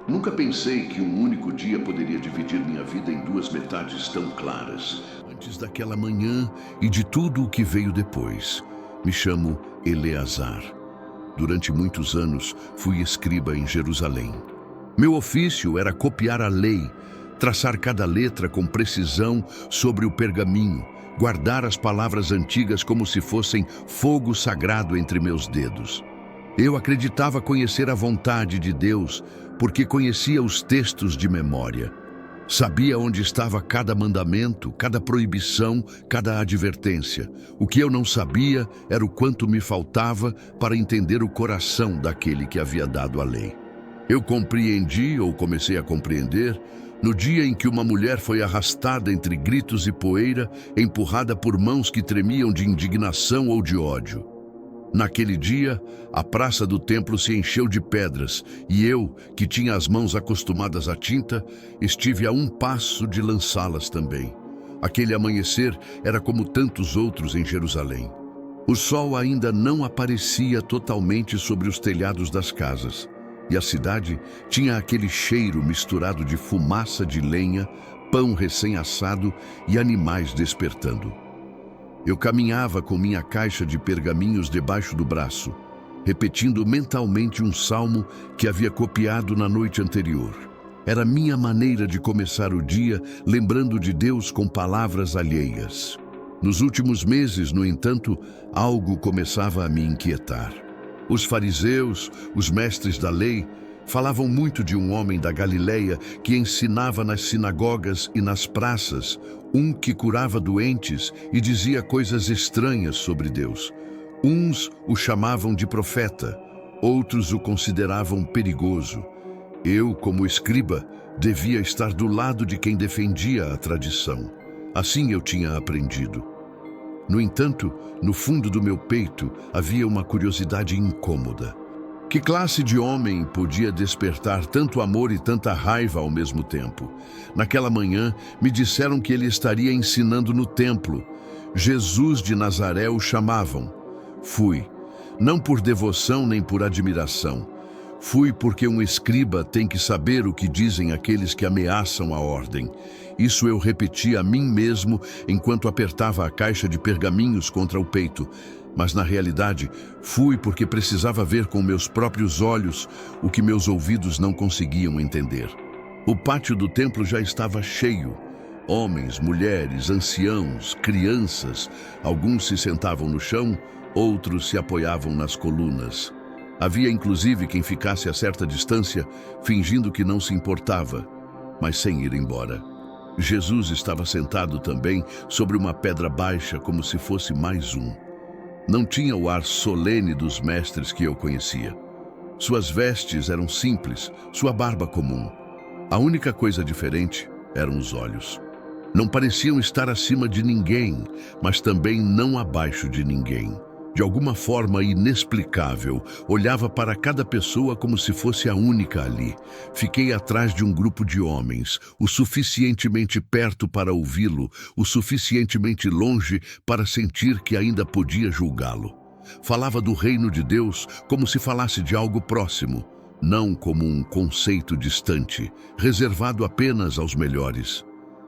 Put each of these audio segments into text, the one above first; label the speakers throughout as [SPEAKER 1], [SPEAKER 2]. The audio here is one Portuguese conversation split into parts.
[SPEAKER 1] Nunca pensei que um único dia poderia dividir minha vida em duas metades tão claras. Antes daquela manhã e de tudo o que veio depois. Me chamo Eleazar. Durante muitos anos fui escriba em Jerusalém. Meu ofício era copiar a lei, traçar cada letra com precisão sobre o pergaminho, guardar as palavras antigas como se fossem fogo sagrado entre meus dedos. Eu acreditava conhecer a vontade de Deus porque conhecia os textos de memória. Sabia onde estava cada mandamento, cada proibição, cada advertência. O que eu não sabia era o quanto me faltava para entender o coração daquele que havia dado a lei. Eu compreendi, ou comecei a compreender, no dia em que uma mulher foi arrastada entre gritos e poeira, empurrada por mãos que tremiam de indignação ou de ódio. Naquele dia, a praça do templo se encheu de pedras, e eu, que tinha as mãos acostumadas à tinta, estive a um passo de lançá-las também. Aquele amanhecer era como tantos outros em Jerusalém. O sol ainda não aparecia totalmente sobre os telhados das casas, e a cidade tinha aquele cheiro misturado de fumaça de lenha, pão recém-assado e animais despertando. Eu caminhava com minha caixa de pergaminhos debaixo do braço, repetindo mentalmente um salmo que havia copiado na noite anterior. Era minha maneira de começar o dia, lembrando de Deus com palavras alheias. Nos últimos meses, no entanto, algo começava a me inquietar. Os fariseus, os mestres da lei, falavam muito de um homem da Galileia que ensinava nas sinagogas e nas praças, um que curava doentes e dizia coisas estranhas sobre Deus. Uns o chamavam de profeta, outros o consideravam perigoso. Eu, como escriba, devia estar do lado de quem defendia a tradição. Assim eu tinha aprendido. No entanto, no fundo do meu peito havia uma curiosidade incômoda. Que classe de homem podia despertar tanto amor e tanta raiva ao mesmo tempo? Naquela manhã, me disseram que ele estaria ensinando no templo. Jesus de Nazaré o chamavam. Fui, não por devoção nem por admiração. Fui porque um escriba tem que saber o que dizem aqueles que ameaçam a ordem. Isso eu repeti a mim mesmo enquanto apertava a caixa de pergaminhos contra o peito. Mas, na realidade, fui porque precisava ver com meus próprios olhos o que meus ouvidos não conseguiam entender. O pátio do templo já estava cheio. Homens, mulheres, anciãos, crianças, alguns se sentavam no chão, outros se apoiavam nas colunas. Havia inclusive quem ficasse a certa distância, fingindo que não se importava, mas sem ir embora. Jesus estava sentado também sobre uma pedra baixa, como se fosse mais um. Não tinha o ar solene dos mestres que eu conhecia. Suas vestes eram simples, sua barba comum. A única coisa diferente eram os olhos. Não pareciam estar acima de ninguém, mas também não abaixo de ninguém. De alguma forma inexplicável, olhava para cada pessoa como se fosse a única ali. Fiquei atrás de um grupo de homens, o suficientemente perto para ouvi-lo, o suficientemente longe para sentir que ainda podia julgá-lo. Falava do reino de Deus como se falasse de algo próximo, não como um conceito distante, reservado apenas aos melhores.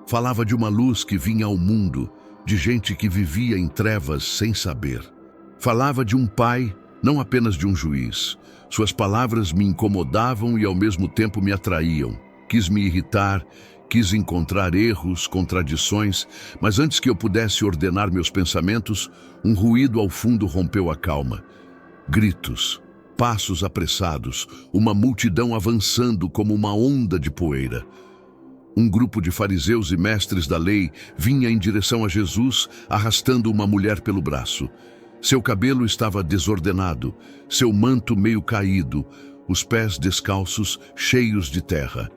[SPEAKER 1] Falava de uma luz que vinha ao mundo, de gente que vivia em trevas sem saber. Falava de um pai, não apenas de um juiz. Suas palavras me incomodavam e ao mesmo tempo me atraíam. Quis me irritar, quis encontrar erros, contradições, mas antes que eu pudesse ordenar meus pensamentos, um ruído ao fundo rompeu a calma. Gritos, passos apressados, uma multidão avançando como uma onda de poeira. Um grupo de fariseus e mestres da lei vinha em direção a Jesus, arrastando uma mulher pelo braço. Seu cabelo estava desordenado, seu manto meio caído, os pés descalços, cheios de terra.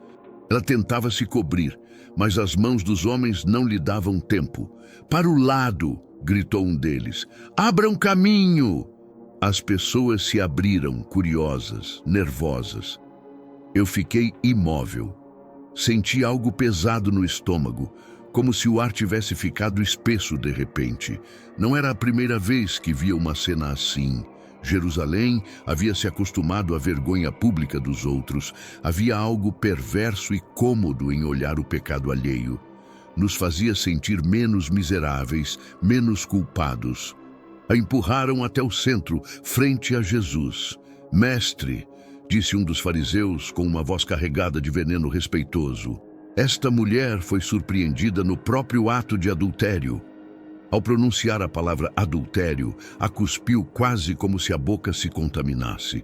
[SPEAKER 1] Ela tentava se cobrir, mas as mãos dos homens não lhe davam tempo. "Para o lado!" gritou um deles. "Abra um caminho!" As pessoas se abriram, curiosas, nervosas. Eu fiquei imóvel. Senti algo pesado no estômago, como se o ar tivesse ficado espesso de repente. Não era a primeira vez que via uma cena assim. Jerusalém havia se acostumado à vergonha pública dos outros. Havia algo perverso e cômodo em olhar o pecado alheio. Nos fazia sentir menos miseráveis, menos culpados. A empurraram até o centro, frente a Jesus. "Mestre", disse um dos fariseus com uma voz carregada de veneno respeitoso, "esta mulher foi surpreendida no próprio ato de adultério." Ao pronunciar a palavra adultério, a cuspiu quase como se a boca se contaminasse.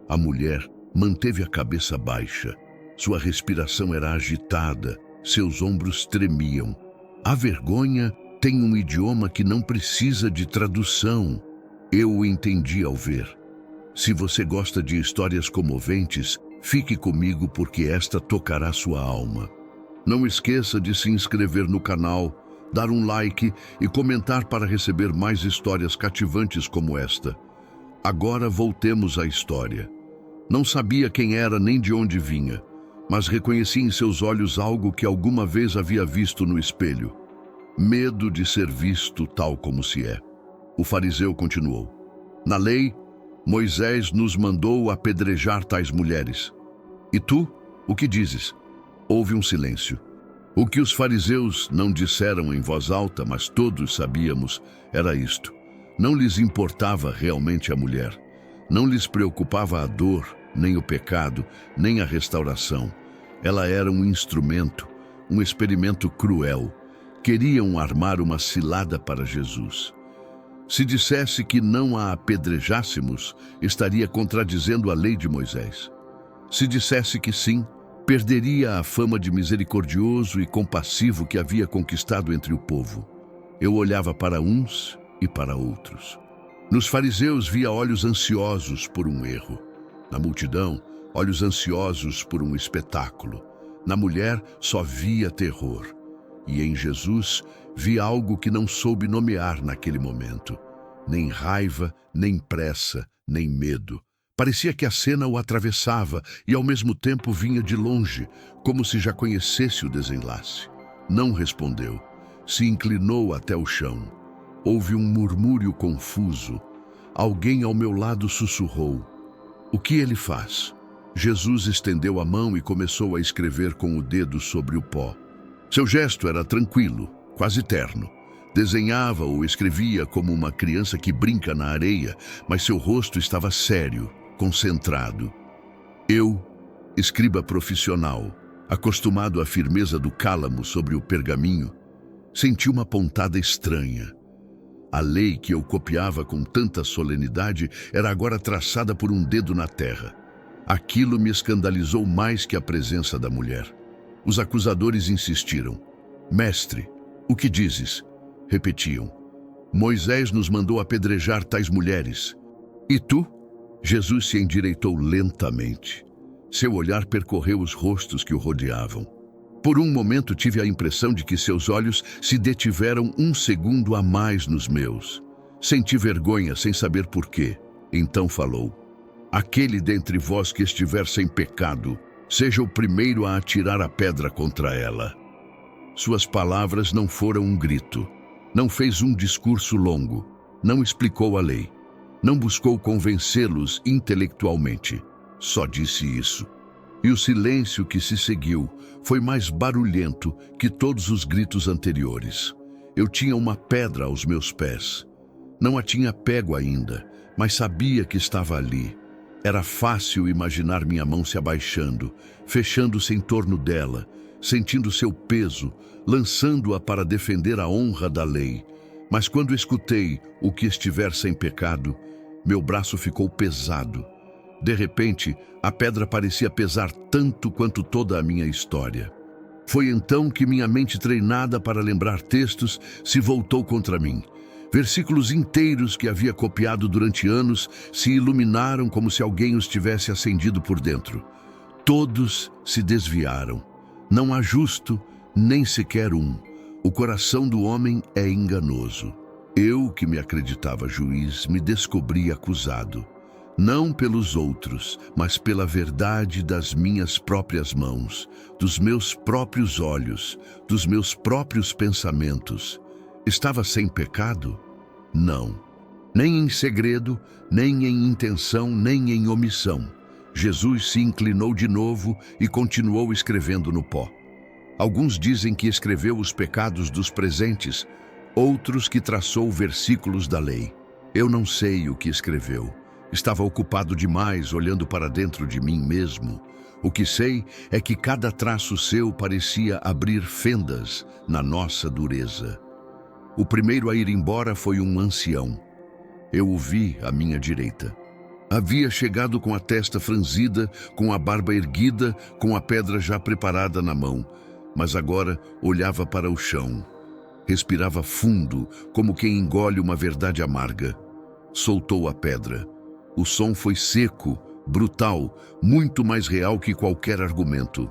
[SPEAKER 1] A mulher manteve a cabeça baixa. Sua respiração era agitada, seus ombros tremiam. A vergonha tem um idioma que não precisa de tradução. Eu o entendi ao ver. Se você gosta de histórias comoventes, fique comigo porque esta tocará sua alma. Não esqueça de se inscrever no canal, dar um like e comentar para receber mais histórias cativantes como esta. Agora voltemos à história. Não sabia quem era nem de onde vinha, mas reconheci em seus olhos algo que alguma vez havia visto no espelho. Medo de ser visto tal como se é. O fariseu continuou: "Na lei, Moisés nos mandou apedrejar tais mulheres. E tu, o que dizes?" Houve um silêncio. O que os fariseus não disseram em voz alta, mas todos sabíamos, era isto: não lhes importava realmente a mulher. Não lhes preocupava a dor, nem o pecado, nem a restauração. Ela era um instrumento, um experimento cruel. Queriam armar uma cilada para Jesus. Se dissesse que não a apedrejássemos, estaria contradizendo a lei de Moisés. Se dissesse que sim, perderia a fama de misericordioso e compassivo que havia conquistado entre o povo. Eu olhava para uns e para outros. Nos fariseus via olhos ansiosos por um erro. Na multidão, olhos ansiosos por um espetáculo. Na mulher, só via terror. E em Jesus, via algo que não soube nomear naquele momento. Nem raiva, nem pressa, nem medo. Parecia que a cena o atravessava e ao mesmo tempo vinha de longe, como se já conhecesse o desenlace. Não respondeu. Se inclinou até o chão. Houve um murmúrio confuso. Alguém ao meu lado sussurrou: "O que ele faz?" Jesus estendeu a mão e começou a escrever com o dedo sobre o pó. Seu gesto era tranquilo, quase terno. Desenhava ou escrevia como uma criança que brinca na areia, mas seu rosto estava sério, concentrado. Eu, escriba profissional, acostumado à firmeza do cálamo sobre o pergaminho, senti uma pontada estranha. A lei que eu copiava com tanta solenidade era agora traçada por um dedo na terra. Aquilo me escandalizou mais que a presença da mulher. Os acusadores insistiram: "Mestre, o que dizes?" Repetiam: "Moisés nos mandou apedrejar tais mulheres. E tu?" Jesus se endireitou lentamente. Seu olhar percorreu os rostos que o rodeavam. Por um momento tive a impressão de que seus olhos se detiveram um segundo a mais nos meus. Senti vergonha sem saber por quê. Então falou: "Aquele dentre vós que estiver sem pecado, seja o primeiro a atirar a pedra contra ela." Suas palavras não foram um grito. Não fez um discurso longo. Não explicou a lei. Não buscou convencê-los intelectualmente. Só disse isso. E o silêncio que se seguiu foi mais barulhento que todos os gritos anteriores. Eu tinha uma pedra aos meus pés. Não a tinha pego ainda, mas sabia que estava ali. Era fácil imaginar minha mão se abaixando, fechando-se em torno dela, sentindo seu peso, lançando-a para defender a honra da lei. Mas quando escutei "o que estiver sem pecado", meu braço ficou pesado. De repente, a pedra parecia pesar tanto quanto toda a minha história. Foi então que minha mente treinada para lembrar textos se voltou contra mim. Versículos inteiros que havia copiado durante anos se iluminaram como se alguém os tivesse acendido por dentro. Todos se desviaram. Não há justo, nem sequer um. O coração do homem é enganoso. Eu, que me acreditava juiz, me descobri acusado. Não pelos outros, mas pela verdade das minhas próprias mãos, dos meus próprios olhos, dos meus próprios pensamentos. Estava sem pecado? Não. Nem em segredo, nem em intenção, nem em omissão. Jesus se inclinou de novo e continuou escrevendo no pó. Alguns dizem que escreveu os pecados dos presentes, outros que traçou versículos da lei. Eu não sei o que escreveu. Estava ocupado demais olhando para dentro de mim mesmo. O que sei é que cada traço seu parecia abrir fendas na nossa dureza. O primeiro a ir embora foi um ancião. Eu o vi à minha direita. Havia chegado com a testa franzida, com a barba erguida, com a pedra já preparada na mão, mas agora olhava para o chão. Respirava fundo, como quem engole uma verdade amarga. Soltou a pedra. O som foi seco, brutal, muito mais real que qualquer argumento.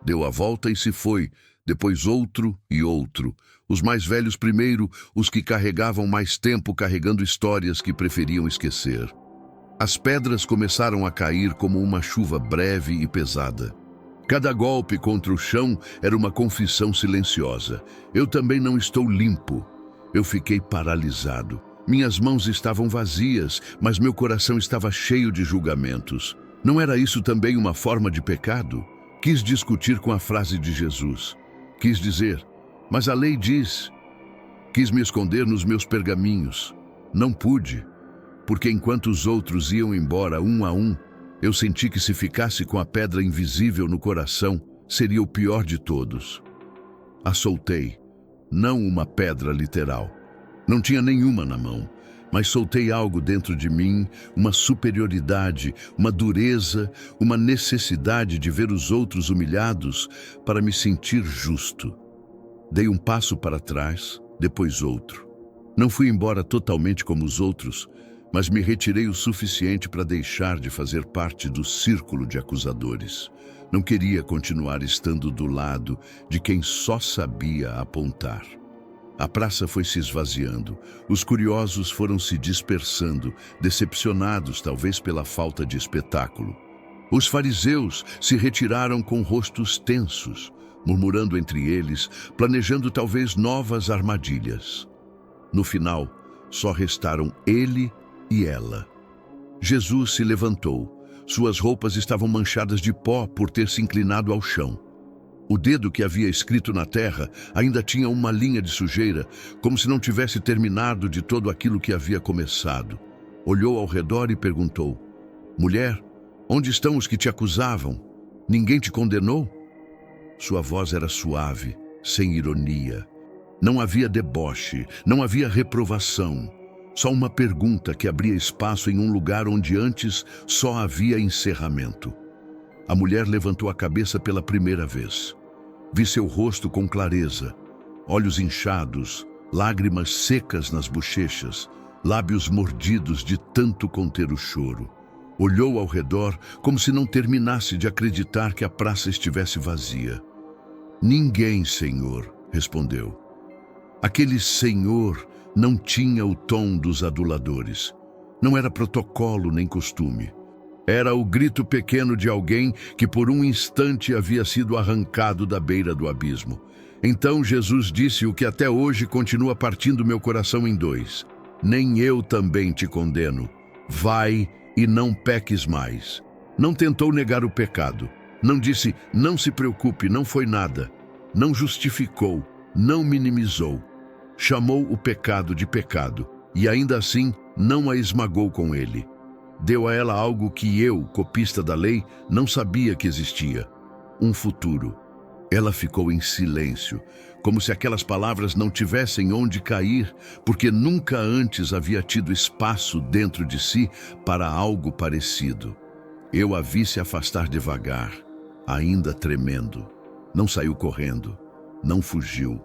[SPEAKER 1] Deu a volta e se foi, depois outro e outro. Os mais velhos primeiro, os que carregavam mais tempo carregando histórias que preferiam esquecer. As pedras começaram a cair como uma chuva breve e pesada. Cada golpe contra o chão era uma confissão silenciosa. Eu também não estou limpo. Eu fiquei paralisado. Minhas mãos estavam vazias, mas meu coração estava cheio de julgamentos. Não era isso também uma forma de pecado? Quis discutir com a frase de Jesus. Quis dizer, mas a lei diz. Quis me esconder nos meus pergaminhos. Não pude, porque enquanto os outros iam embora um a um, eu senti que se ficasse com a pedra invisível no coração, seria o pior de todos. A soltei, não uma pedra literal. Não tinha nenhuma na mão, mas soltei algo dentro de mim, uma superioridade, uma dureza, uma necessidade de ver os outros humilhados para me sentir justo. Dei um passo para trás, depois outro. Não fui embora totalmente como os outros, mas me retirei o suficiente para deixar de fazer parte do círculo de acusadores. Não queria continuar estando do lado de quem só sabia apontar. A praça foi se esvaziando, os curiosos foram se dispersando, decepcionados talvez pela falta de espetáculo. Os fariseus se retiraram com rostos tensos, murmurando entre eles, planejando talvez novas armadilhas. No final, só restaram ele e ela. Jesus se levantou. Suas roupas estavam manchadas de pó por ter se inclinado ao chão. O dedo que havia escrito na terra ainda tinha uma linha de sujeira, como se não tivesse terminado de todo aquilo que havia começado. Olhou ao redor e perguntou: Mulher, onde estão os que te acusavam? Ninguém te condenou? Sua voz era suave, sem ironia. Não havia deboche, não havia reprovação. Só uma pergunta que abria espaço em um lugar onde antes só havia encerramento. A mulher levantou a cabeça pela primeira vez. Vi seu rosto com clareza, olhos inchados, lágrimas secas nas bochechas, lábios mordidos de tanto conter o choro. Olhou ao redor como se não terminasse de acreditar que a praça estivesse vazia. Ninguém, Senhor, respondeu. Aquele Senhor não tinha o tom dos aduladores. Não era protocolo nem costume. Era o grito pequeno de alguém que por um instante havia sido arrancado da beira do abismo. Então Jesus disse o que até hoje continua partindo meu coração em dois. Nem eu também te condeno. Vai e não peques mais. Não tentou negar o pecado. Não disse, não se preocupe, não foi nada. Não justificou, não minimizou. Chamou o pecado de pecado e ainda assim não a esmagou com ele. Deu a ela algo que eu, copista da lei, não sabia que existia. Um futuro. Ela ficou em silêncio, como se aquelas palavras não tivessem onde cair, porque nunca antes havia tido espaço dentro de si para algo parecido. Eu a vi se afastar devagar, ainda tremendo. Não saiu correndo, não fugiu.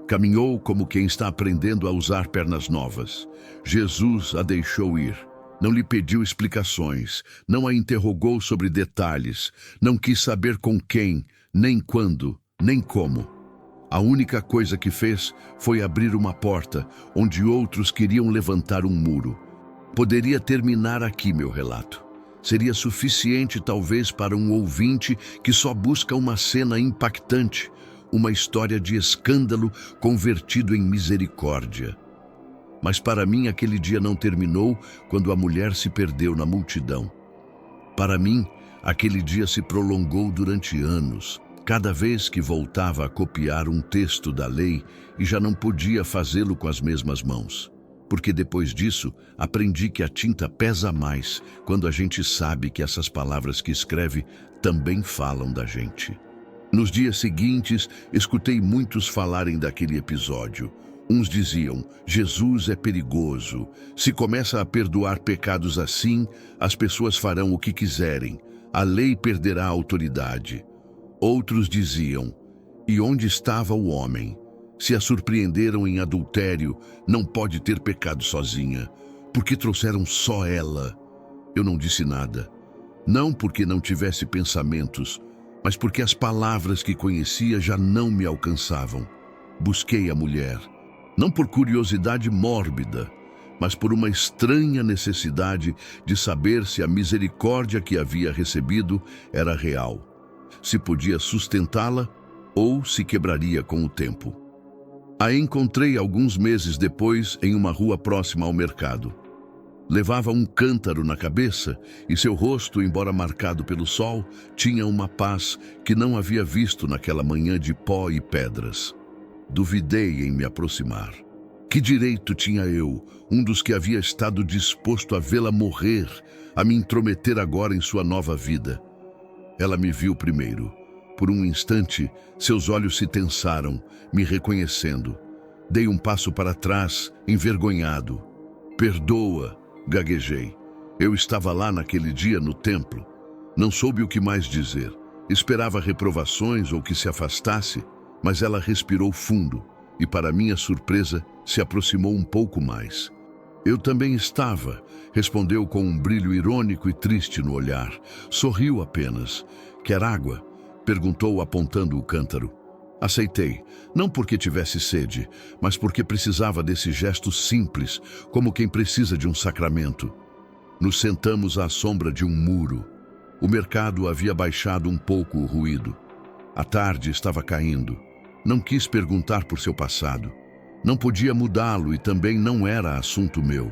[SPEAKER 1] Caminhou como quem está aprendendo a usar pernas novas. Jesus a deixou ir. Não lhe pediu explicações, não a interrogou sobre detalhes, não quis saber com quem, nem quando, nem como. A única coisa que fez foi abrir uma porta onde outros queriam levantar um muro. Poderia terminar aqui meu relato. Seria suficiente talvez para um ouvinte que só busca uma cena impactante, uma história de escândalo convertido em misericórdia. Mas para mim aquele dia não terminou quando a mulher se perdeu na multidão. Para mim, aquele dia se prolongou durante anos, cada vez que voltava a copiar um texto da lei e já não podia fazê-lo com as mesmas mãos. Porque depois disso, aprendi que a tinta pesa mais quando a gente sabe que essas palavras que escreve também falam da gente. Nos dias seguintes, escutei muitos falarem daquele episódio. Uns diziam, Jesus é perigoso. Se começa a perdoar pecados assim, as pessoas farão o que quiserem. A lei perderá a autoridade. Outros diziam, e onde estava o homem? Se a surpreenderam em adultério, não pode ter pecado sozinha. Porque trouxeram só ela? Eu não disse nada. Não porque não tivesse pensamentos, mas porque as palavras que conhecia já não me alcançavam. Busquei a mulher. Não por curiosidade mórbida, mas por uma estranha necessidade de saber se a misericórdia que havia recebido era real, se podia sustentá-la ou se quebraria com o tempo. A encontrei alguns meses depois em uma rua próxima ao mercado. Levava um cântaro na cabeça e seu rosto, embora marcado pelo sol, tinha uma paz que não havia visto naquela manhã de pó e pedras. Duvidei em me aproximar. Que direito tinha eu, um dos que havia estado disposto a vê-la morrer, a me intrometer agora em sua nova vida? Ela me viu primeiro. Por um instante, seus olhos se tensaram, me reconhecendo. Dei um passo para trás, envergonhado. Perdoa, gaguejei. Eu estava lá naquele dia no templo. Não soube o que mais dizer. Esperava reprovações ou que se afastasse, mas ela respirou fundo e, para minha surpresa, se aproximou um pouco mais. Eu também estava, respondeu com um brilho irônico e triste no olhar. Sorriu apenas. Quer água? Perguntou apontando o cântaro. Aceitei, não porque tivesse sede, mas porque precisava desse gesto simples, como quem precisa de um sacramento. Nos sentamos à sombra de um muro. O mercado havia baixado um pouco o ruído. A tarde estava caindo. Não quis perguntar por seu passado. Não podia mudá-lo e também não era assunto meu.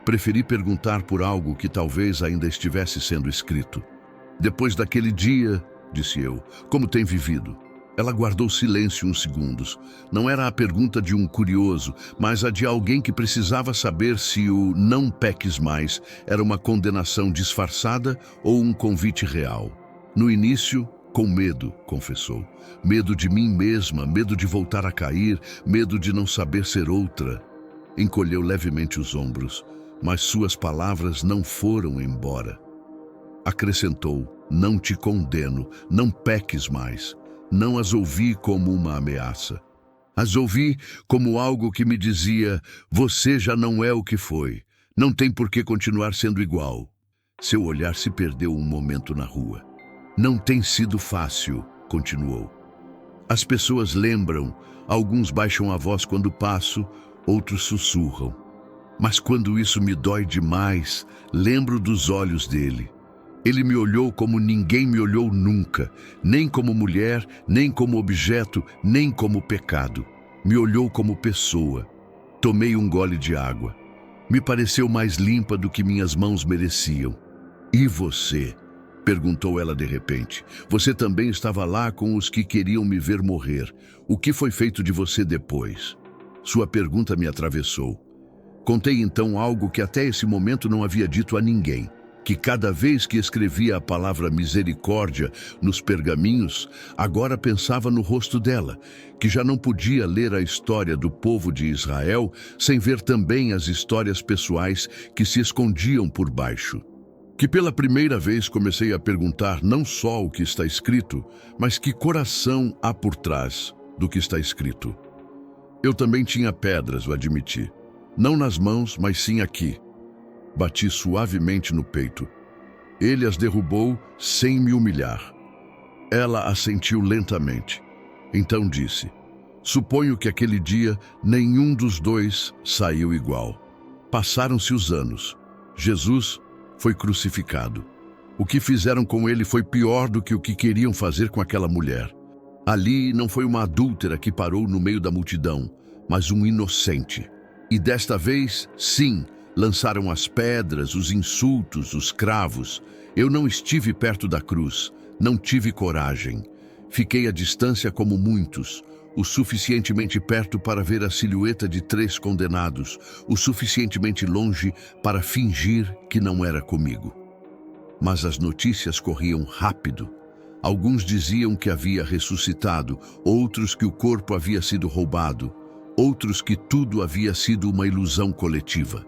[SPEAKER 1] Preferi perguntar por algo que talvez ainda estivesse sendo escrito. Depois daquele dia, disse eu, como tem vivido? Ela guardou silêncio uns segundos. Não era a pergunta de um curioso, mas a de alguém que precisava saber se o não peques mais era uma condenação disfarçada ou um convite real. No início, com medo, confessou. Medo de mim mesma, medo de voltar a cair, medo de não saber ser outra. Encolheu levemente os ombros, mas suas palavras não foram embora. Acrescentou, não te condeno, não peques mais. Não as ouvi como uma ameaça. As ouvi como algo que me dizia, você já não é o que foi. Não tem por que continuar sendo igual. Seu olhar se perdeu um momento na rua. Não tem sido fácil, continuou. As pessoas lembram, alguns baixam a voz quando passo, outros sussurram. Mas quando isso me dói demais, lembro dos olhos dele. Ele me olhou como ninguém me olhou nunca, nem como mulher, nem como objeto, nem como pecado. Me olhou como pessoa. Tomei um gole de água. Me pareceu mais limpa do que minhas mãos mereciam. E você? Perguntou ela de repente. Você também estava lá com os que queriam me ver morrer. O que foi feito de você depois? Sua pergunta me atravessou. Contei então algo que até esse momento não havia dito a ninguém. Que cada vez que escrevia a palavra misericórdia nos pergaminhos, agora pensava no rosto dela, que já não podia ler a história do povo de Israel sem ver também as histórias pessoais que se escondiam por baixo. Que pela primeira vez comecei a perguntar não só o que está escrito, mas que coração há por trás do que está escrito. Eu também tinha pedras, o admiti. Não nas mãos, mas sim aqui. Bati suavemente no peito. Ele as derrubou sem me humilhar. Ela assentiu lentamente. Então disse, suponho que aquele dia nenhum dos dois saiu igual. Passaram-se os anos. Jesus foi crucificado. O que fizeram com ele foi pior do que o que queriam fazer com aquela mulher. Ali não foi uma adúltera que parou no meio da multidão, mas um inocente. E desta vez, sim, lançaram as pedras, os insultos, os cravos. Eu não estive perto da cruz, não tive coragem. Fiquei à distância como muitos, o suficientemente perto para ver a silhueta de 3 condenados, o suficientemente longe para fingir que não era comigo. Mas as notícias corriam rápido. Alguns diziam que havia ressuscitado, outros que o corpo havia sido roubado, outros que tudo havia sido uma ilusão coletiva.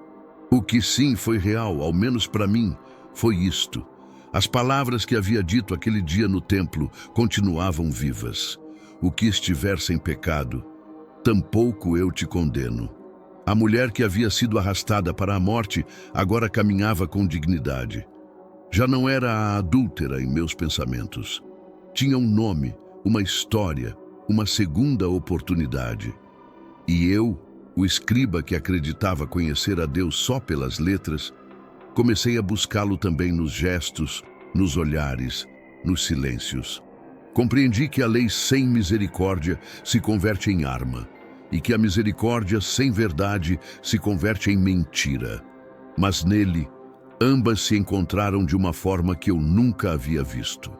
[SPEAKER 1] O que sim foi real, ao menos para mim, foi isto. As palavras que havia dito aquele dia no templo continuavam vivas. O que estiver sem pecado, tampouco eu te condeno. A mulher que havia sido arrastada para a morte agora caminhava com dignidade. Já não era a adúltera em meus pensamentos. Tinha um nome, uma história, uma segunda oportunidade. E eu, o escriba que acreditava conhecer a Deus só pelas letras, comecei a buscá-lo também nos gestos, nos olhares, nos silêncios. Compreendi que a lei sem misericórdia se converte em arma, e que a misericórdia sem verdade se converte em mentira. Mas nele, ambas se encontraram de uma forma que eu nunca havia visto.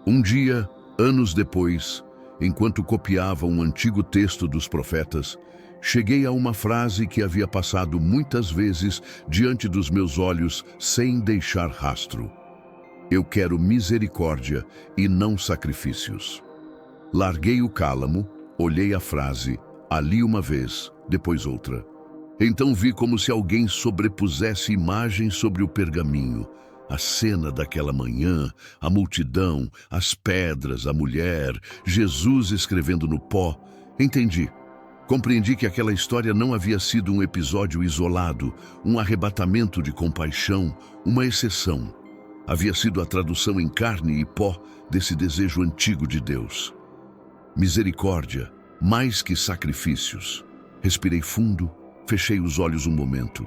[SPEAKER 1] Um dia, anos depois, enquanto copiava um antigo texto dos profetas, cheguei a uma frase que havia passado muitas vezes diante dos meus olhos sem deixar rastro. Eu quero misericórdia e não sacrifícios. Larguei o cálamo, olhei a frase, ali uma vez, depois outra. Então vi como se alguém sobrepusesse imagens sobre o pergaminho. A cena daquela manhã, a multidão, as pedras, a mulher, Jesus escrevendo no pó. Entendi. Compreendi que aquela história não havia sido um episódio isolado, um arrebatamento de compaixão, uma exceção. Havia sido a tradução em carne e pó desse desejo antigo de Deus. Misericórdia, mais que sacrifícios. Respirei fundo, fechei os olhos um momento.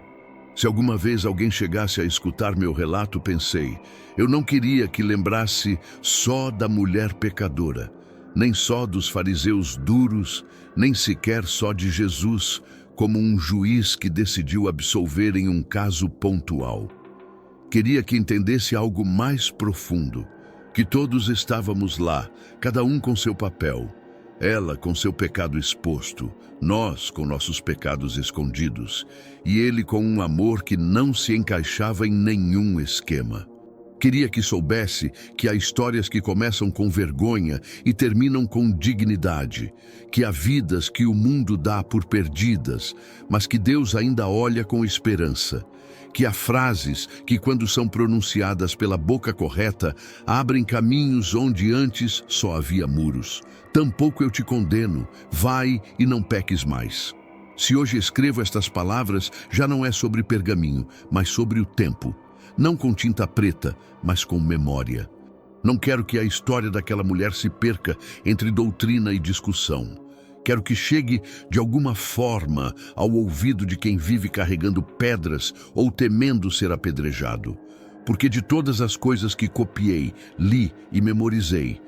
[SPEAKER 1] Se alguma vez alguém chegasse a escutar meu relato, pensei, eu não queria que lembrasse só da mulher pecadora, nem só dos fariseus duros, nem sequer só de Jesus, como um juiz que decidiu absolver em um caso pontual. Queria que entendesse algo mais profundo, que todos estávamos lá, cada um com seu papel. Ela com seu pecado exposto, nós com nossos pecados escondidos, e ele com um amor que não se encaixava em nenhum esquema. Queria que soubesse que há histórias que começam com vergonha e terminam com dignidade, que há vidas que o mundo dá por perdidas, mas que Deus ainda olha com esperança, que há frases que, quando são pronunciadas pela boca correta, abrem caminhos onde antes só havia muros. Tampouco eu te condeno, vai e não peques mais. Se hoje escrevo estas palavras, já não é sobre pergaminho, mas sobre o tempo. Não com tinta preta, mas com memória. Não quero que a história daquela mulher se perca entre doutrina e discussão. Quero que chegue de alguma forma ao ouvido de quem vive carregando pedras ou temendo ser apedrejado. Porque de todas as coisas que copiei, li e memorizei,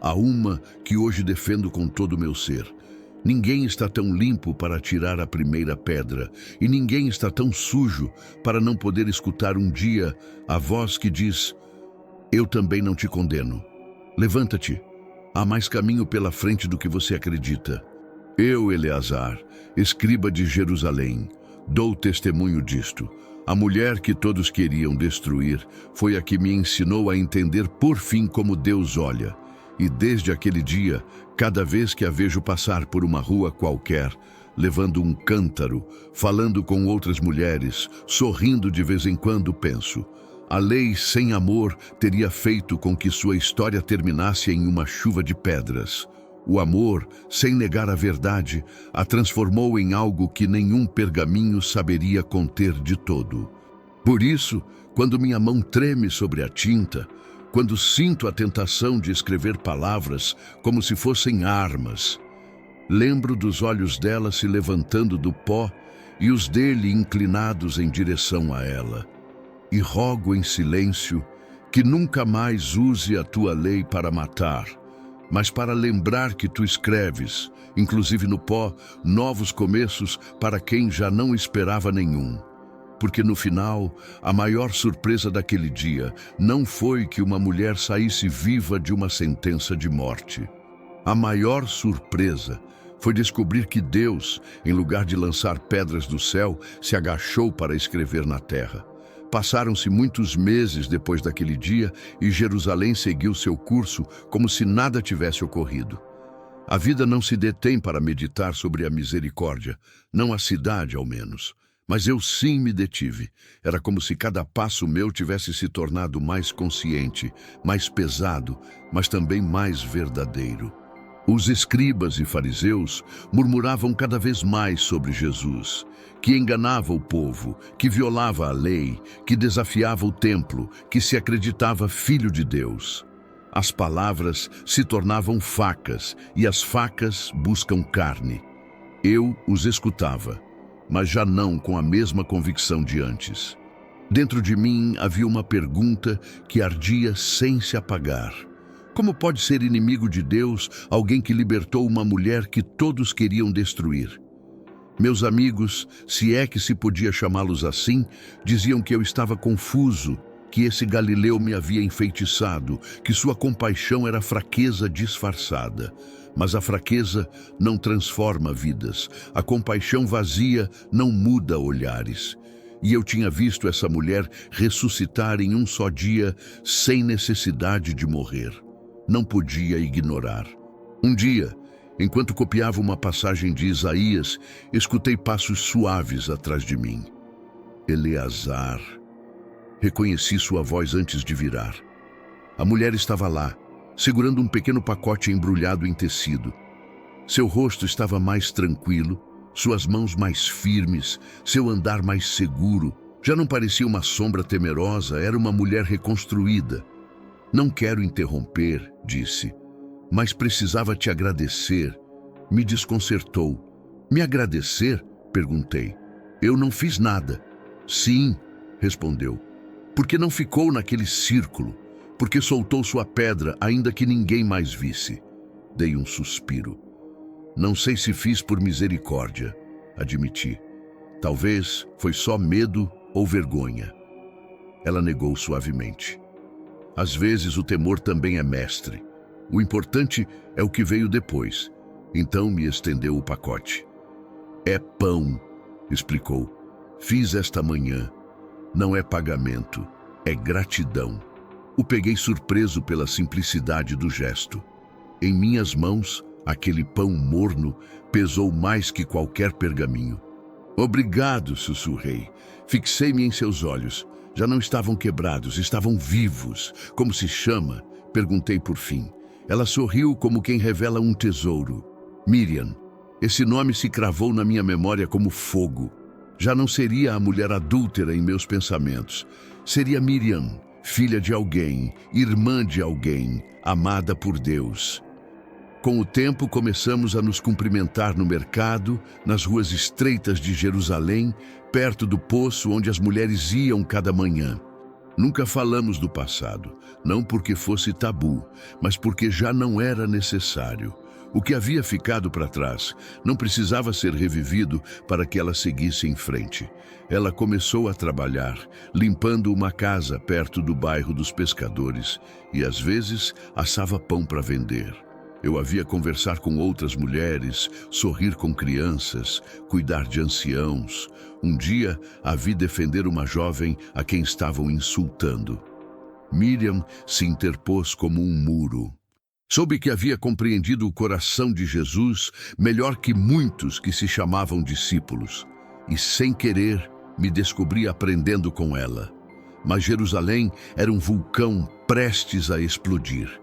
[SPEAKER 1] há uma que hoje defendo com todo o meu ser. Ninguém está tão limpo para tirar a primeira pedra, e ninguém está tão sujo para não poder escutar um dia a voz que diz: eu também não te condeno. Levanta-te, há mais caminho pela frente do que você acredita. Eu, Eleazar, escriba de Jerusalém, dou testemunho disto. A mulher que todos queriam destruir foi a que me ensinou a entender por fim como Deus olha. E desde aquele dia, cada vez que a vejo passar por uma rua qualquer, levando um cântaro, falando com outras mulheres, sorrindo de vez em quando, penso: a lei sem amor teria feito com que sua história terminasse em uma chuva de pedras. O amor, sem negar a verdade, a transformou em algo que nenhum pergaminho saberia conter de todo. Por isso, quando minha mão treme sobre a tinta, quando sinto a tentação de escrever palavras como se fossem armas, lembro dos olhos dela se levantando do pó e os dele inclinados em direção a ela. E rogo em silêncio que nunca mais use a tua lei para matar, mas para lembrar que tu escreves, inclusive no pó, novos começos para quem já não esperava nenhum. Porque no final, a maior surpresa daquele dia não foi que uma mulher saísse viva de uma sentença de morte. A maior surpresa foi descobrir que Deus, em lugar de lançar pedras do céu, se agachou para escrever na terra. Passaram-se muitos meses depois daquele dia e Jerusalém seguiu seu curso como se nada tivesse ocorrido. A vida não se detém para meditar sobre a misericórdia, não a cidade ao menos. Mas eu sim me detive. Era como se cada passo meu tivesse se tornado mais consciente, mais pesado, mas também mais verdadeiro. Os escribas e fariseus murmuravam cada vez mais sobre Jesus, que enganava o povo, que violava a lei, que desafiava o templo, que se acreditava filho de Deus. As palavras se tornavam facas e as facas buscam carne. Eu os escutava, mas já não com a mesma convicção de antes. Dentro de mim havia uma pergunta que ardia sem se apagar. Como pode ser inimigo de Deus alguém que libertou uma mulher que todos queriam destruir? Meus amigos, se é que se podia chamá-los assim, diziam que eu estava confuso, que esse Galileu me havia enfeitiçado, que sua compaixão era fraqueza disfarçada. Mas a fraqueza não transforma vidas, a compaixão vazia não muda olhares. E eu tinha visto essa mulher ressuscitar em um só dia, sem necessidade de morrer. Não podia ignorar. Um dia, enquanto copiava uma passagem de Isaías, escutei passos suaves atrás de mim. Eleazar. Reconheci sua voz antes de virar. A mulher estava lá, segurando um pequeno pacote embrulhado em tecido. Seu rosto estava mais tranquilo, suas mãos mais firmes, seu andar mais seguro. Já não parecia uma sombra temerosa, era uma mulher reconstruída. Não quero interromper, disse, mas precisava te agradecer. Me desconcertou. Me agradecer? Perguntei. Eu não fiz nada. Sim, respondeu. Porque não ficou naquele círculo, porque soltou sua pedra, ainda que ninguém mais visse. Dei um suspiro. Não sei se fiz por misericórdia, admiti. Talvez foi só medo ou vergonha. Ela negou suavemente. Às vezes o temor também é mestre. O importante é o que veio depois. Então me estendeu o pacote. É pão, explicou. Fiz esta manhã. Não é pagamento, é gratidão. O peguei surpreso pela simplicidade do gesto. Em minhas mãos, aquele pão morno pesou mais que qualquer pergaminho. Obrigado, sussurrei. Fixei-me em seus olhos. Já não estavam quebrados, estavam vivos. Como se chama? Perguntei por fim. Ela sorriu como quem revela um tesouro. Miriam. Esse nome se cravou na minha memória como fogo. Já não seria a mulher adúltera em meus pensamentos. Seria Miriam, filha de alguém, irmã de alguém, amada por Deus. Com o tempo, começamos a nos cumprimentar no mercado, nas ruas estreitas de Jerusalém, perto do poço onde as mulheres iam cada manhã. Nunca falamos do passado, não porque fosse tabu, mas porque já não era necessário. O que havia ficado para trás não precisava ser revivido para que ela seguisse em frente. Ela começou a trabalhar, limpando uma casa perto do bairro dos pescadores e, às vezes, assava pão para vender. Eu a via conversar com outras mulheres, sorrir com crianças, cuidar de anciãos. Um dia, a vi defender uma jovem a quem estavam insultando. Miriam se interpôs como um muro. Soube que havia compreendido o coração de Jesus melhor que muitos que se chamavam discípulos. E, sem querer, me descobri aprendendo com ela. Mas Jerusalém era um vulcão prestes a explodir.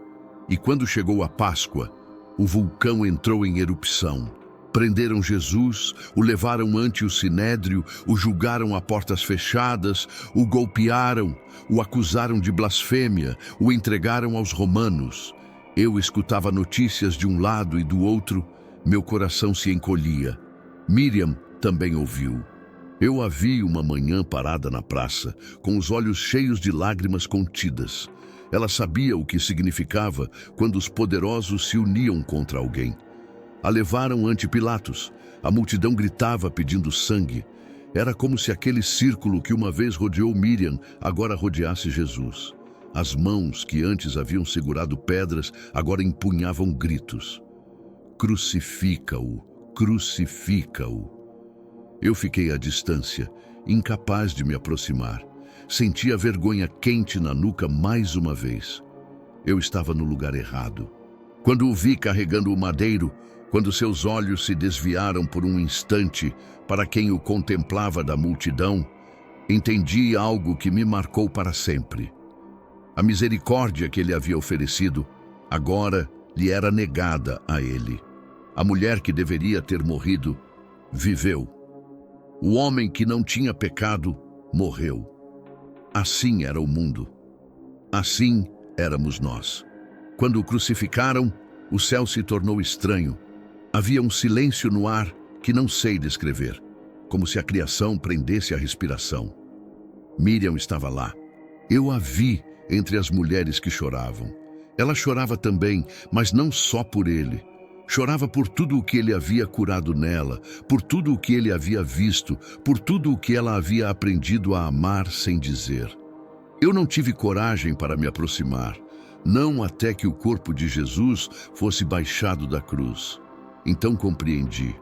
[SPEAKER 1] E quando chegou a Páscoa, o vulcão entrou em erupção. Prenderam Jesus, o levaram ante o sinédrio, o julgaram a portas fechadas, o golpearam, o acusaram de blasfêmia, o entregaram aos romanos. Eu escutava notícias de um lado e do outro, meu coração se encolhia. Miriam também ouviu. Eu a vi uma manhã parada na praça, com os olhos cheios de lágrimas contidas. Ela sabia o que significava quando os poderosos se uniam contra alguém. A levaram ante Pilatos. A multidão gritava pedindo sangue. Era como se aquele círculo que uma vez rodeou Miriam agora rodeasse Jesus. As mãos que antes haviam segurado pedras agora empunhavam gritos. Crucifica-o, crucifica-o. Eu fiquei à distância, incapaz de me aproximar. Senti a vergonha quente na nuca mais uma vez. Eu estava no lugar errado. Quando o vi carregando o madeiro, quando seus olhos se desviaram por um instante para quem o contemplava da multidão, entendi algo que me marcou para sempre. A misericórdia que ele havia oferecido, agora lhe era negada a ele. A mulher que deveria ter morrido, viveu. O homem que não tinha pecado, morreu. Assim era o mundo. Assim éramos nós. Quando o crucificaram, o céu se tornou estranho. Havia um silêncio no ar que não sei descrever, como se a criação prendesse a respiração. Miriam estava lá. Eu a vi entre as mulheres que choravam. Ela chorava também, mas não só por ele. Chorava por tudo o que ele havia curado nela, por tudo o que ele havia visto, por tudo o que ela havia aprendido a amar sem dizer. Eu não tive coragem para me aproximar, não até que o corpo de Jesus fosse baixado da cruz. Então compreendi.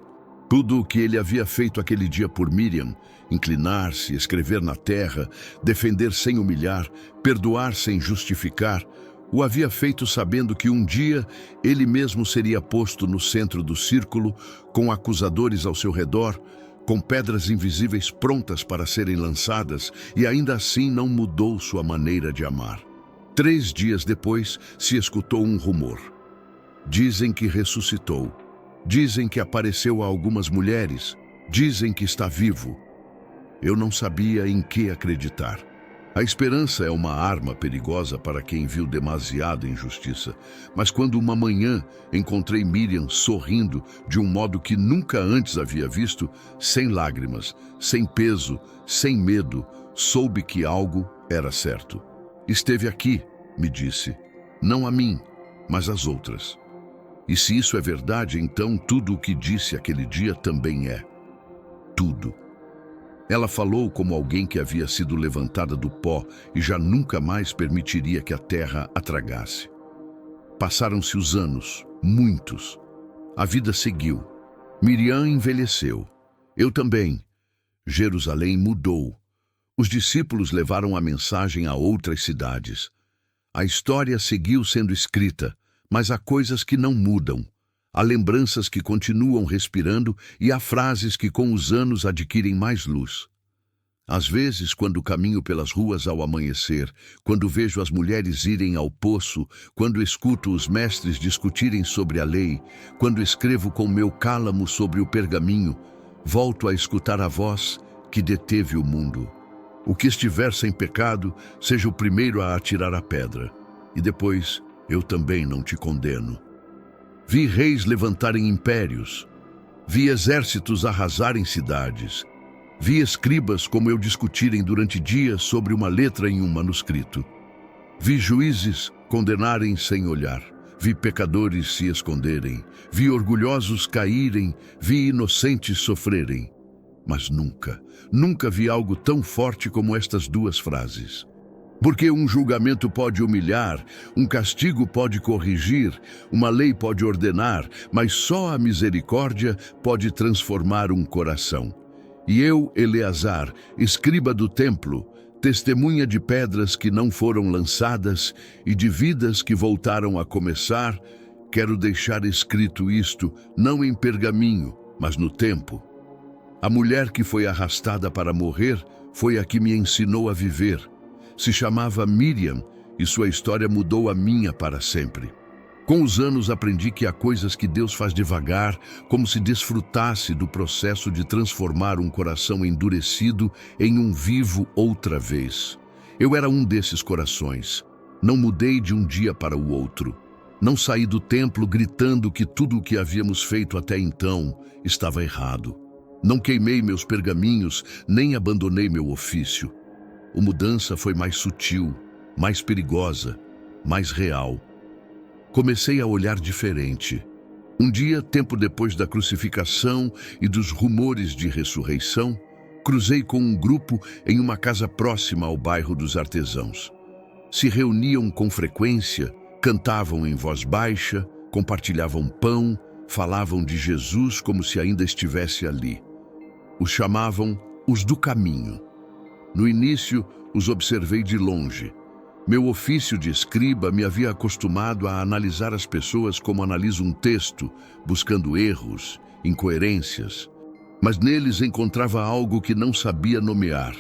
[SPEAKER 1] Tudo o que ele havia feito aquele dia por Miriam, inclinar-se, escrever na terra, defender sem humilhar, perdoar sem justificar, o havia feito sabendo que um dia ele mesmo seria posto no centro do círculo, com acusadores ao seu redor, com pedras invisíveis prontas para serem lançadas, e ainda assim não mudou sua maneira de amar. 3 dias depois, se escutou um rumor. Dizem que ressuscitou. Dizem que apareceu a algumas mulheres. Dizem que está vivo. Eu não sabia em que acreditar. A esperança é uma arma perigosa para quem viu demasiada injustiça. Mas quando uma manhã encontrei Miriam sorrindo de um modo que nunca antes havia visto, sem lágrimas, sem peso, sem medo, soube que algo era certo. Esteve aqui, me disse, não a mim, mas às outras. E se isso é verdade, então tudo o que disse aquele dia também é. Tudo. Ela falou como alguém que havia sido levantada do pó e já nunca mais permitiria que a terra a tragasse. Passaram-se os anos, muitos. A vida seguiu. Miriam envelheceu. Eu também. Jerusalém mudou. Os discípulos levaram a mensagem a outras cidades. A história seguiu sendo escrita, mas há coisas que não mudam. Há lembranças que continuam respirando e há frases que com os anos adquirem mais luz. Às vezes, quando caminho pelas ruas ao amanhecer, quando vejo as mulheres irem ao poço, quando escuto os mestres discutirem sobre a lei, quando escrevo com meu cálamo sobre o pergaminho, volto a escutar a voz que deteve o mundo. O que estiver sem pecado, seja o primeiro a atirar a pedra. E depois, eu também não te condeno. Vi reis levantarem impérios, vi exércitos arrasarem cidades, vi escribas como eu discutirem durante dias sobre uma letra em um manuscrito. Vi juízes condenarem sem olhar, vi pecadores se esconderem, vi orgulhosos caírem, vi inocentes sofrerem. Mas nunca, nunca vi algo tão forte como estas 2 frases. Porque um julgamento pode humilhar, um castigo pode corrigir, uma lei pode ordenar, mas só a misericórdia pode transformar um coração. E eu, Eleazar, escriba do templo, testemunha de pedras que não foram lançadas e de vidas que voltaram a começar, quero deixar escrito isto, não em pergaminho, mas no tempo. A mulher que foi arrastada para morrer foi a que me ensinou a viver. Se chamava Miriam e sua história mudou a minha para sempre. Com os anos aprendi que há coisas que Deus faz devagar, como se desfrutasse do processo de transformar um coração endurecido em um vivo outra vez. Eu era um desses corações. Não mudei de um dia para o outro. Não saí do templo gritando que tudo o que havíamos feito até então estava errado. Não queimei meus pergaminhos, nem abandonei meu ofício. A mudança foi mais sutil, mais perigosa, mais real. Comecei a olhar diferente. Um dia, tempo depois da crucificação e dos rumores de ressurreição, cruzei com um grupo em uma casa próxima ao bairro dos Artesãos. Se reuniam com frequência, cantavam em voz baixa, compartilhavam pão, falavam de Jesus como se ainda estivesse ali. Os chamavam os do caminho. No início, os observei de longe. Meu ofício de escriba me havia acostumado a analisar as pessoas como analiso um texto, buscando erros, incoerências. Mas neles encontrava algo que não sabia nomear.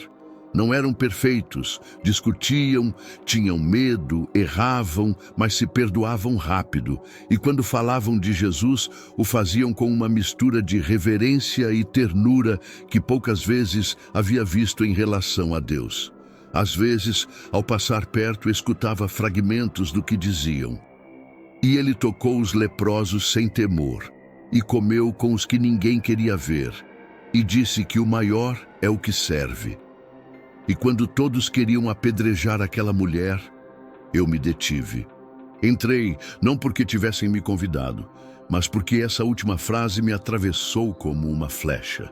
[SPEAKER 1] Não eram perfeitos, discutiam, tinham medo, erravam, mas se perdoavam rápido. E quando falavam de Jesus, o faziam com uma mistura de reverência e ternura que poucas vezes havia visto em relação a Deus. Às vezes, ao passar perto, escutava fragmentos do que diziam. E ele tocou os leprosos sem temor, e comeu com os que ninguém queria ver, e disse que o maior é o que serve. E quando todos queriam apedrejar aquela mulher, eu me detive. Entrei, não porque tivessem me convidado, mas porque essa última frase me atravessou como uma flecha.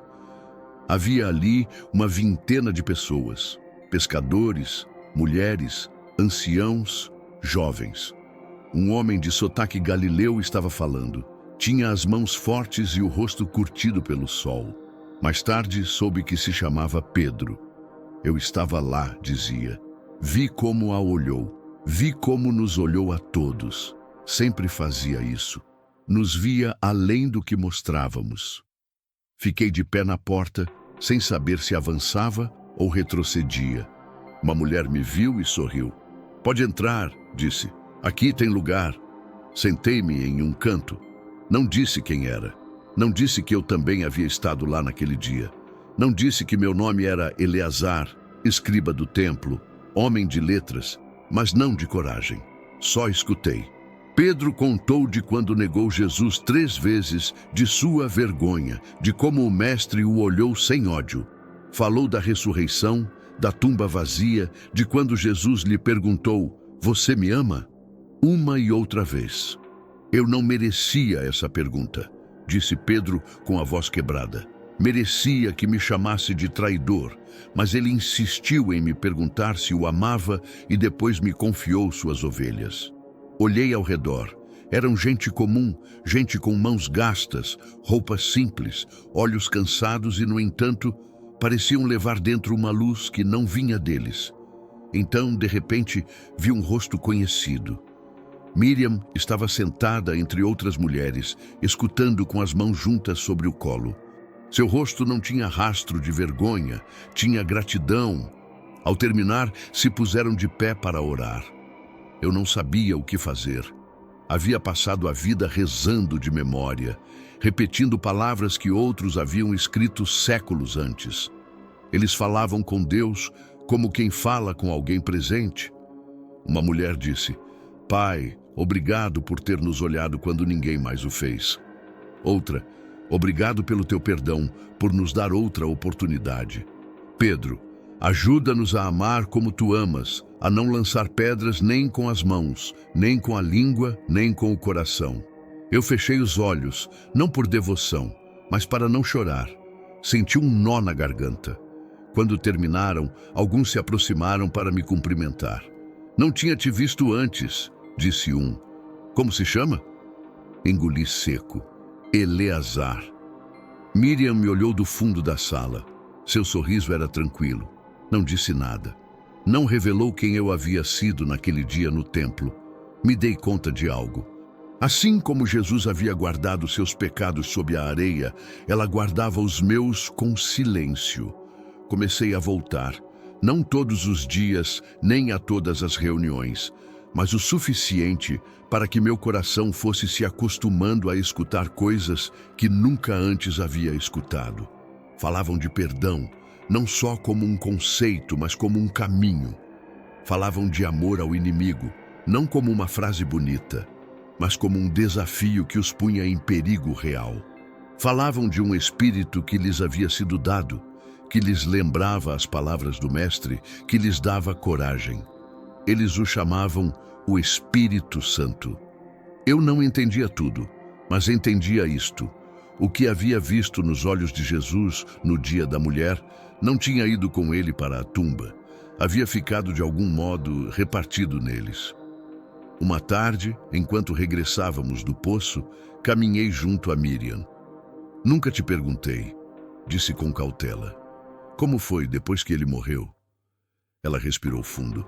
[SPEAKER 1] Havia ali uma vintena de pessoas, pescadores, mulheres, anciãos, jovens. Um homem de sotaque galileu estava falando. Tinha as mãos fortes e o rosto curtido pelo sol. Mais tarde soube que se chamava Pedro. Eu estava lá, dizia. Vi como a olhou. Vi como nos olhou a todos. Sempre fazia isso. Nos via além do que mostrávamos. Fiquei de pé na porta, sem saber se avançava ou retrocedia. Uma mulher me viu e sorriu. Pode entrar, disse. Aqui tem lugar. Sentei-me em um canto. Não disse quem era. Não disse que eu também havia estado lá naquele dia. Não disse que meu nome era Eleazar, escriba do templo, homem de letras, mas não de coragem. Só escutei. Pedro contou de quando negou Jesus 3 vezes, de sua vergonha, de como o mestre o olhou sem ódio. Falou da ressurreição, da tumba vazia, de quando Jesus lhe perguntou: "Você me ama?" Uma e outra vez. Eu não merecia essa pergunta, disse Pedro com a voz quebrada. Merecia que me chamasse de traidor, mas ele insistiu em me perguntar se o amava e depois me confiou suas ovelhas. Olhei ao redor. Eram gente comum, gente com mãos gastas, roupas simples, olhos cansados e, no entanto, pareciam levar dentro uma luz que não vinha deles. Então, de repente, vi um rosto conhecido. Miriam estava sentada entre outras mulheres, escutando com as mãos juntas sobre o colo. Seu rosto não tinha rastro de vergonha, tinha gratidão. Ao terminar, se puseram de pé para orar. Eu não sabia o que fazer. Havia passado a vida rezando de memória, repetindo palavras que outros haviam escrito séculos antes. Eles falavam com Deus como quem fala com alguém presente. Uma mulher disse: "Pai, obrigado por ter nos olhado quando ninguém mais o fez." Outra: "Obrigado pelo teu perdão, por nos dar outra oportunidade." Pedro: "Ajuda-nos a amar como tu amas, a não lançar pedras nem com as mãos, nem com a língua, nem com o coração." Eu fechei os olhos, não por devoção, mas para não chorar. Senti um nó na garganta. Quando terminaram, alguns se aproximaram para me cumprimentar. "Não tinha te visto antes", disse um. "Como se chama?" Engoli seco. Eleazar. Miriam me olhou do fundo da sala. Seu sorriso era tranquilo. Não disse nada. Não revelou quem eu havia sido naquele dia no templo. Me dei conta de algo. Assim como Jesus havia guardado seus pecados sob a areia, ela guardava os meus com silêncio. Comecei a voltar. Não todos os dias, nem a todas as reuniões, mas o suficiente para que meu coração fosse se acostumando a escutar coisas que nunca antes havia escutado. Falavam de perdão, não só como um conceito, mas como um caminho. Falavam de amor ao inimigo, não como uma frase bonita, mas como um desafio que os punha em perigo real. Falavam de um espírito que lhes havia sido dado, que lhes lembrava as palavras do Mestre, que lhes dava coragem. Eles o chamavam o Espírito Santo. Eu não entendia tudo, mas entendia isto. O que havia visto nos olhos de Jesus no dia da mulher não tinha ido com ele para a tumba. Havia ficado de algum modo repartido neles. Uma tarde, enquanto regressávamos do poço, caminhei junto a Miriam. Nunca te perguntei, disse com cautela. Como foi depois que ele morreu? Ela respirou fundo.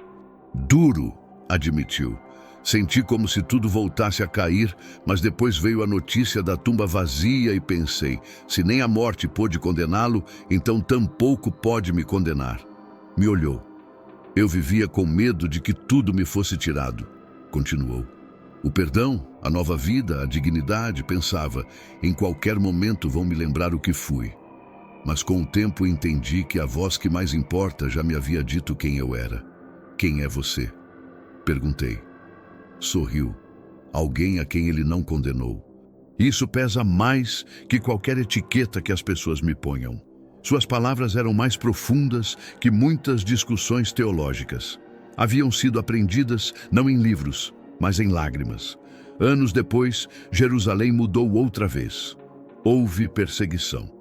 [SPEAKER 1] Duro, admitiu. Senti como se tudo voltasse a cair, mas depois veio a notícia da tumba vazia e pensei, se nem a morte pôde condená-lo, então tampouco pode me condenar. Me olhou. Eu vivia com medo de que tudo me fosse tirado. Continuou. O perdão, a nova vida, a dignidade, pensava, em qualquer momento vão me lembrar o que fui. Mas com o tempo entendi que a voz que mais importa já me havia dito quem eu era. Quem é você? Perguntei. Sorriu. Alguém a quem ele não condenou. Isso pesa mais que qualquer etiqueta que as pessoas me ponham. Suas palavras eram mais profundas que muitas discussões teológicas. Haviam sido aprendidas não em livros, mas em lágrimas. Anos depois, Jerusalém mudou outra vez. Houve perseguição.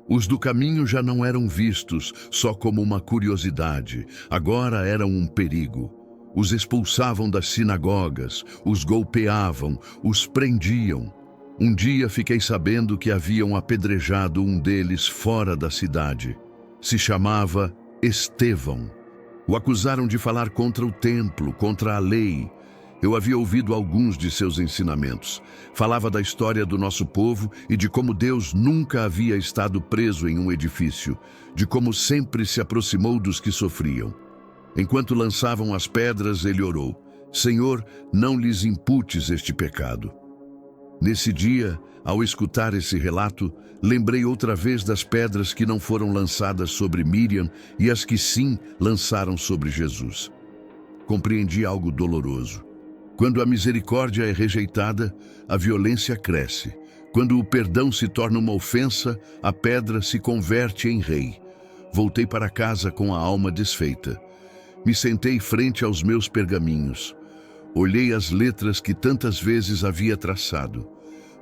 [SPEAKER 1] Os do caminho já não eram vistos só como uma curiosidade, agora eram um perigo. Os expulsavam das sinagogas, os golpeavam, os prendiam. Um dia fiquei sabendo que haviam apedrejado um deles fora da cidade. Se chamava Estevão. O acusaram de falar contra o templo, contra a lei. Eu havia ouvido alguns de seus ensinamentos. Falava da história do nosso povo e de como Deus nunca havia estado preso em um edifício, de como sempre se aproximou dos que sofriam. Enquanto lançavam as pedras, ele orou: Senhor, não lhes imputes este pecado. Nesse dia, ao escutar esse relato, lembrei outra vez das pedras que não foram lançadas sobre Miriam e as que sim lançaram sobre Jesus. Compreendi algo doloroso. Quando a misericórdia é rejeitada, a violência cresce. Quando o perdão se torna uma ofensa, a pedra se converte em rei. Voltei para casa com a alma desfeita. Me sentei frente aos meus pergaminhos. Olhei as letras que tantas vezes havia traçado.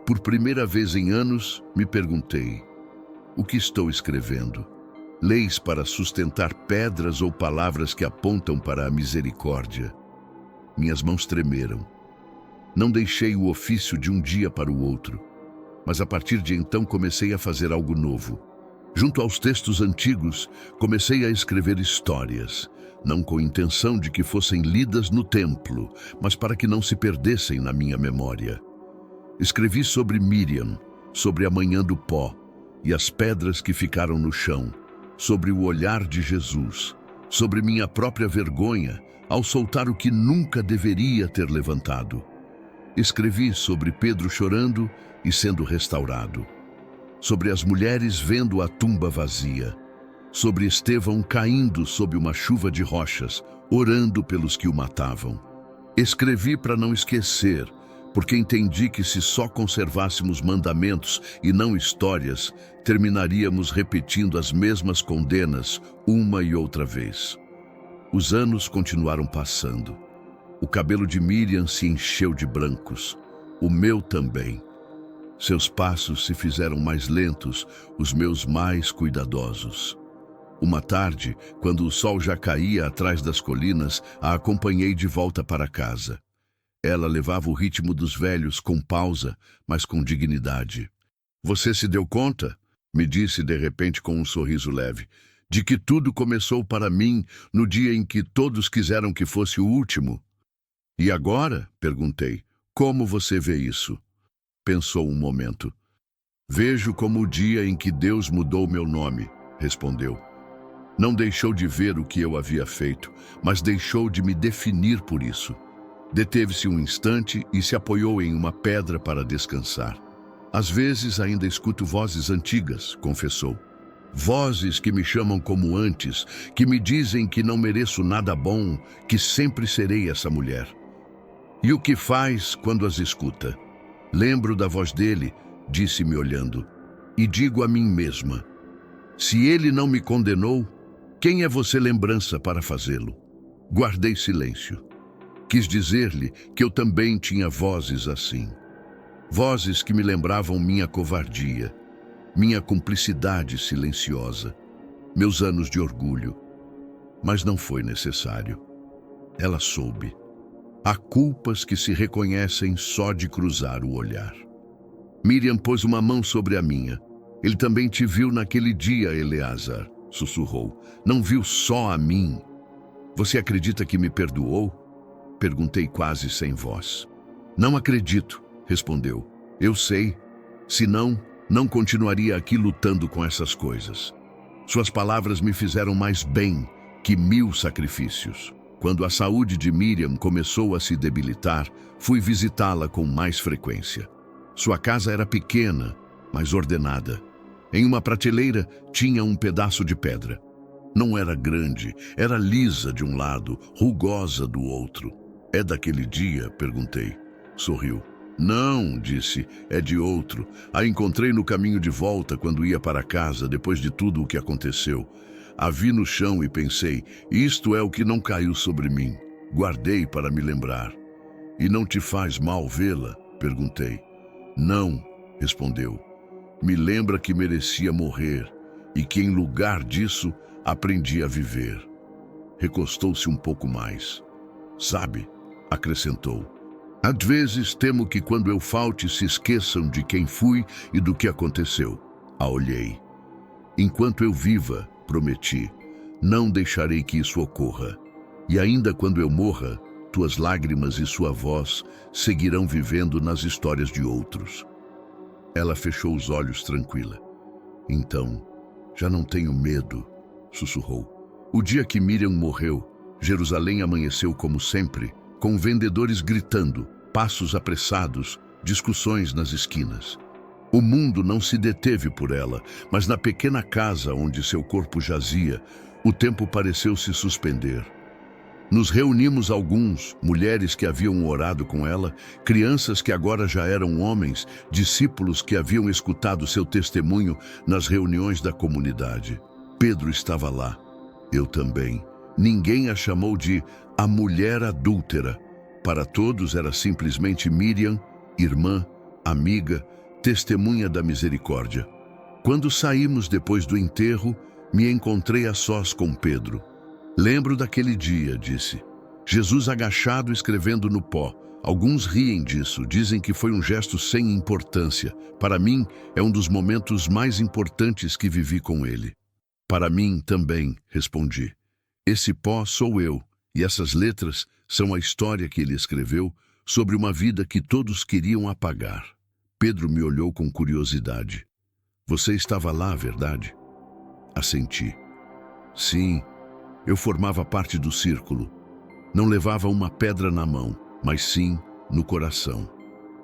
[SPEAKER 1] Por primeira vez em anos, me perguntei: o que estou escrevendo? Leis para sustentar pedras ou palavras que apontam para a misericórdia? Minhas mãos tremeram. Não deixei o ofício de um dia para o outro, mas a partir de então comecei a fazer algo novo. Junto aos textos antigos, comecei a escrever histórias, não com intenção de que fossem lidas no templo, mas para que não se perdessem na minha memória. Escrevi sobre Miriam, sobre a manhã do pó e as pedras que ficaram no chão, sobre o olhar de Jesus, sobre minha própria vergonha ao soltar o que nunca deveria ter levantado. Escrevi sobre Pedro chorando e sendo restaurado, sobre as mulheres vendo a tumba vazia, sobre Estevão caindo sob uma chuva de rochas, orando pelos que o matavam. Escrevi para não esquecer, porque entendi que se só conservássemos mandamentos e não histórias, terminaríamos repetindo as mesmas condenas uma e outra vez. Os anos continuaram passando. O cabelo de Miriam se encheu de brancos, o meu também. Seus passos se fizeram mais lentos, os meus mais cuidadosos. Uma tarde, quando o sol já caía atrás das colinas, a acompanhei de volta para casa. Ela levava o ritmo dos velhos com pausa, mas com dignidade. Você se deu conta, me disse de repente com um sorriso leve, de que tudo começou para mim no dia em que todos quiseram que fosse o último? E agora? Perguntei. Como você vê isso? Pensou um momento. Vejo como o dia em que Deus mudou meu nome, respondeu. Não deixou de ver o que eu havia feito, mas deixou de me definir por isso. Deteve-se um instante e se apoiou em uma pedra para descansar. Às vezes ainda escuto vozes antigas, confessou. Vozes que me chamam como antes, que me dizem que não mereço nada bom, que sempre serei essa mulher. E o que faz quando as escuta? Lembro da voz dele, disse-me olhando, e digo a mim mesma: se ele não me condenou, quem é você lembrança para fazê-lo? Guardei silêncio. Quis dizer-lhe que eu também tinha vozes assim. Vozes que me lembravam minha covardia, minha cumplicidade silenciosa, meus anos de orgulho. Mas não foi necessário. Ela soube. Há culpas que se reconhecem só de cruzar o olhar. Miriam pôs uma mão sobre a minha. Ele também te viu naquele dia, Eleazar, sussurrou. Não viu só a mim. Você acredita que me perdoou? Perguntei quase sem voz. Não acredito, respondeu. Eu sei. Senão, não continuaria aqui lutando com essas coisas. Suas palavras me fizeram mais bem que 1000 sacrifícios. Quando a saúde de Miriam começou a se debilitar, fui visitá-la com mais frequência. Sua casa era pequena, mas ordenada. Em uma prateleira tinha um pedaço de pedra. Não era grande, era lisa de um lado, rugosa do outro. É daquele dia? Perguntei. Sorriu. Não, disse, é de outro. A encontrei no caminho de volta quando ia para casa, depois de tudo o que aconteceu. A vi no chão e pensei, isto é o que não caiu sobre mim. Guardei para me lembrar. E não te faz mal vê-la? Perguntei. Não, respondeu. Me lembra que merecia morrer e que em lugar disso aprendi a viver. Recostou-se um pouco mais. Sabe, acrescentou. Às vezes temo que quando eu falte se esqueçam de quem fui e do que aconteceu. A olhei. Enquanto eu viva, prometi, não deixarei que isso ocorra. E ainda quando eu morra, tuas lágrimas e sua voz seguirão vivendo nas histórias de outros. Ela fechou os olhos tranquila. Então, já não tenho medo, sussurrou. O dia que Miriam morreu, Jerusalém amanheceu como sempre, com vendedores gritando, passos apressados, discussões nas esquinas. O mundo não se deteve por ela, mas na pequena casa onde seu corpo jazia, o tempo pareceu se suspender. Nos reunimos alguns, mulheres que haviam orado com ela, crianças que agora já eram homens, discípulos que haviam escutado seu testemunho nas reuniões da comunidade. Pedro estava lá, eu também. Ninguém a chamou de a mulher adúltera. Para todos era simplesmente Miriam, irmã, amiga, testemunha da misericórdia. Quando saímos depois do enterro, me encontrei a sós com Pedro. Lembro daquele dia, disse. Jesus agachado escrevendo no pó. Alguns riem disso, dizem que foi um gesto sem importância. Para mim, é um dos momentos mais importantes que vivi com ele. Para mim também, respondi. Esse pó sou eu, e essas letras são a história que ele escreveu sobre uma vida que todos queriam apagar. Pedro me olhou com curiosidade. Você estava lá, verdade? Assenti. Sim, eu formava parte do círculo. Não levava uma pedra na mão, mas sim no coração.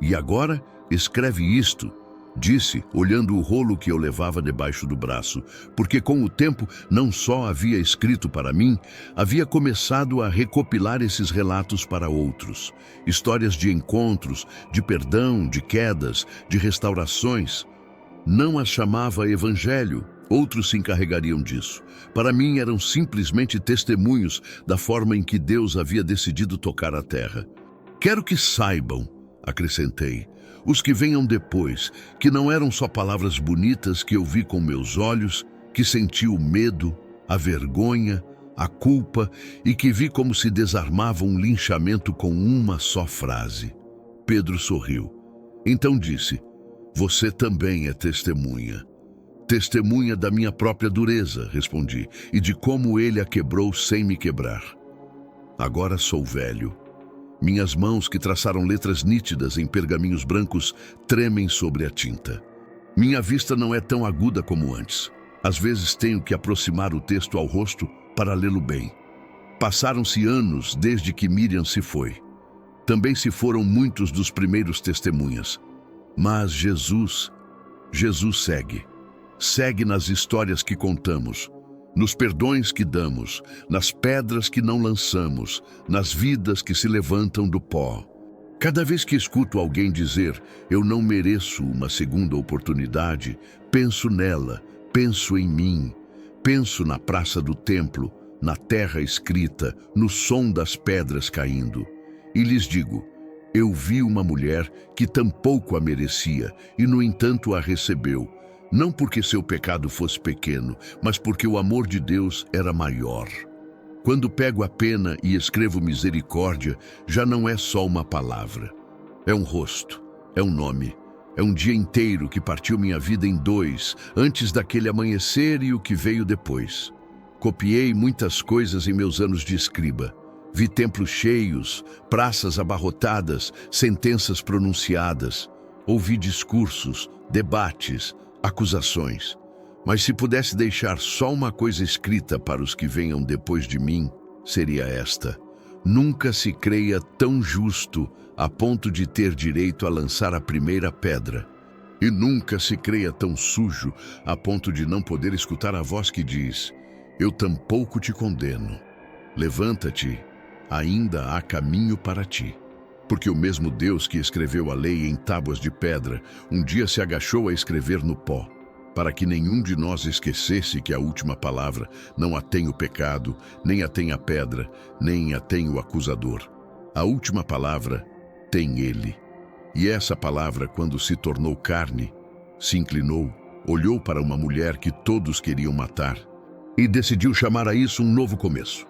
[SPEAKER 1] E agora escreve isto, disse, olhando o rolo que eu levava debaixo do braço, porque com o tempo não só havia escrito para mim, havia começado a recopilar esses relatos para outros. Histórias de encontros, de perdão, de quedas, de restaurações. Não as chamava evangelho, outros se encarregariam disso. Para mim eram simplesmente testemunhos da forma em que Deus havia decidido tocar a terra. Quero que saibam, acrescentei, os que venham depois, que não eram só palavras bonitas que eu vi com meus olhos, que senti o medo, a vergonha, a culpa e que vi como se desarmava um linchamento com uma só frase. Pedro sorriu. Então disse, você também é testemunha. Testemunha da minha própria dureza, respondi, e de como ele a quebrou sem me quebrar. Agora sou velho. Minhas mãos, que traçaram letras nítidas em pergaminhos brancos, tremem sobre a tinta. Minha vista não é tão aguda como antes. Às vezes tenho que aproximar o texto ao rosto para lê-lo bem. Passaram-se anos desde que Miriam se foi. Também se foram muitos dos primeiros testemunhas. Mas Jesus segue. Segue nas histórias que contamos, nos perdões que damos, nas pedras que não lançamos, nas vidas que se levantam do pó. Cada vez que escuto alguém dizer, eu não mereço uma segunda oportunidade, penso nela, penso em mim, penso na praça do templo, na terra escrita, no som das pedras caindo. E lhes digo: eu vi uma mulher que tampouco a merecia, e no entanto a recebeu, não porque seu pecado fosse pequeno, mas porque o amor de Deus era maior. Quando pego a pena e escrevo misericórdia, já não é só uma palavra. É um rosto, é um nome, é um dia inteiro que partiu minha vida em dois, antes daquele amanhecer e o que veio depois. Copiei muitas coisas em meus anos de escriba. Vi templos cheios, praças abarrotadas, sentenças pronunciadas. Ouvi discursos, debates, acusações. Mas se pudesse deixar só uma coisa escrita para os que venham depois de mim, seria esta: nunca se creia tão justo a ponto de ter direito a lançar a primeira pedra. E nunca se creia tão sujo a ponto de não poder escutar a voz que diz: eu tampouco te condeno. Levanta-te, ainda há caminho para ti. Porque o mesmo Deus que escreveu a lei em tábuas de pedra, um dia se agachou a escrever no pó, para que nenhum de nós esquecesse que a última palavra não a tem o pecado, nem a tem a pedra, nem a tem o acusador. A última palavra tem ele. E essa palavra, quando se tornou carne, se inclinou, olhou para uma mulher que todos queriam matar e decidiu chamar a isso um novo começo.